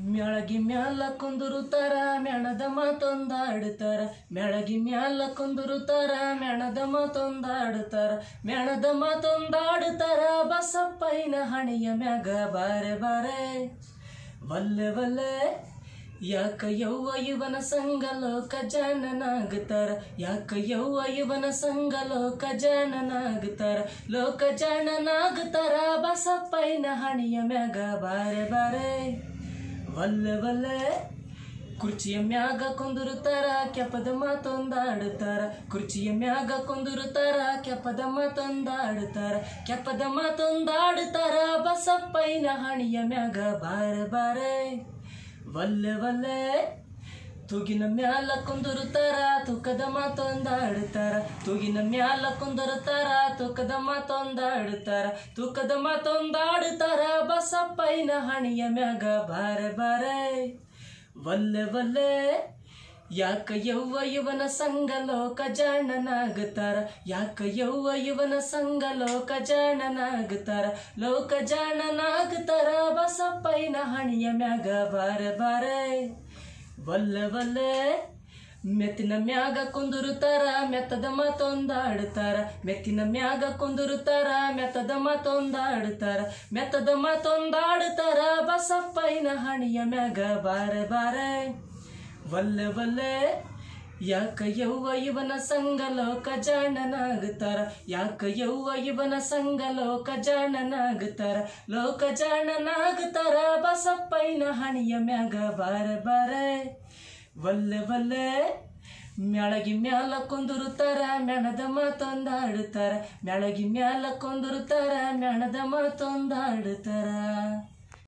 ಮ್ಯಾಳಗಿ ಮ್ಯಾಲ ಕುಂದುರುತ್ತಾರ ಮೆಣದ ಮಾತೊಂದಾಡುತ್ತಾರ ಮ್ಯಾಳಗಿ ಮ್ಯಾಲ ಕುಂದುರುತ್ತಾರ ಮೆಣದ ಮಾತೊಂದಾಡುತ್ತಾರ ಮೆಣದ ಮಾತೊಂದಾಡುತ್ತಾರ ಬಸಪ್ಪಯ್ಯನ ಹಣೆಯ ಮ್ಯಾಗ ಬಾರೆ ಬಾರೆ ವಲ್ಲೆ ವಲ್ಲೆ ಯಾಕ ಯವ್ವ ಇವನ ಸಂಗ ಲೋಕ ಜಾಣನಾಗುತ್ತಾರ ಯಾಕ ಯವ್ವ ಇವನ ಸಂಗ ಲೋಕ ಜಾಣನಾಗುತ್ತಾರ ಲೋಕ ಜಾಣನಾಗುತ್ತಾರ ಬಸಪ್ಪಯ್ಯನ ಹಣೆಯ ಮ್ಯಾಗ ಬಾರೆ ಬಾರೆ ವಲ್ಲೆ ವಲ್ಲೆ ಕುರ್ಚಿಯ ಮ್ಯಾಗ ಕುಂದುರುತ್ತಾರ ಕೆಪದ ಮಾತೊಂದಾಡುತ್ತಾರ ಕುರ್ಚಿಯ ಮ್ಯಾಗ ಕುಂದುರುತ್ತಾರ ಕೆಪದ ಮಾತೊಂದಾಡುತ್ತಾರ ಕೆಪದ ಮಾತೊಂದಾಡುತ್ತಾರ ಬಸಪ್ಪಯ್ಯನ ಹಣೆಯ ಮ್ಯಾಗ ಬಾರೆ ಬಾರೆ ವಲ್ಲೆ ವಲ್ಲೆ ತೂಗಿನ ಮ್ಯಾಲ ಕುಂದುರುತ್ತಾರ ತೂಕದ ಮಾತೊಂದಾಡುತ್ತಾರ ತೂಗಿನ ಮ್ಯಾಲ ಕುಂದುರುತ್ತಾರ ತೂಕದ ಮಾತೊಂದಾಡುತ್ತಾರ ತೂಕದ ಮಾತೊಂದಾಡುತ್ತಾರ ಬಸಪ್ಪಯ್ಯನ ಹಣೆಯ ಮ್ಯಾಗ ಬಾರೆ ಬಾರೆ ವಲ್ಲೆ ವಲ್ಲೆ ಯಾಕ ಯವ್ವ ಇವನ ಸಂಗ ಲೋಕ ಜಾಣನಾಗುತ್ತಾರ ಯಾಕ ಯವ್ವ ಇವನ ಸಂಗ ಲೋಕ ಜಾಣನಾಗುತ್ತಾರ ಲೋಕ ಜಾಣನಾಗುತ್ತಾರ ಬಸಪ್ಪಯ್ಯನ ಹಣೆಯ ಮ್ಯಾಗ ಬಾರೆ ಬಾರೆ ವಲ್ಲೆ ವಲ್ಲೆ ಮೆತ್ತಿನ ಮ್ಯಾಗ ಕುಂದುರುತ್ತಾರ ಮೆತ್ತದ ಮಾತೊಂದಾಡುತ್ತಾರ ಮೆತ್ತಿನ ಮ್ಯಾಗ ಕುಂದುರುತ್ತಾರ ಮೆತ್ತದ ಮಾತೊಂದಾಡುತ್ತಾರ ಮೆತ್ತದ ಮಾತೊಂದಾಡುತ್ತಾರ ಬಸಪ್ಪಯ್ಯನ ಹಣೆಯ ಮ್ಯಾಗ ಬಾರೆ ಬಾರೆ ವಲ್ಲೆ ವಲ್ಲೆ ಯಾಕ ಯವ್ವ ಇವನ ಸಂಗ ಲೋಕ ಜಾಣನಾಗುತ್ತಾರ ಯಾಕ ಯವ್ವ ಇವನ ಸಂಗ ಲೋಕ ಜಾಣನಾಗುತ್ತಾರ ಲೋಕ ಜಾಣನಾಗುತ್ತಾರ ಬಸಪ್ಪಯ್ಯನ ಹಣೆಯ ಮ್ಯಾಗ ಬಾರೆ ಬಾರೆ ವಲ್ಲೆ ವಲ್ಲೆ ಮ್ಯಾಳಗಿ ಮ್ಯಾಲ ಕುಂದುರುತ್ತಾರ ಮೆಣದ ಮಾತೊಂದಾಡುತ್ತಾರ ಮ್ಯಾಳಗಿ ಮ್ಯಾಲ ಕುಂದುರುತ್ತಾರ ಮೆಣದ ಮಾತೊಂದಾಡುತ್ತಾರ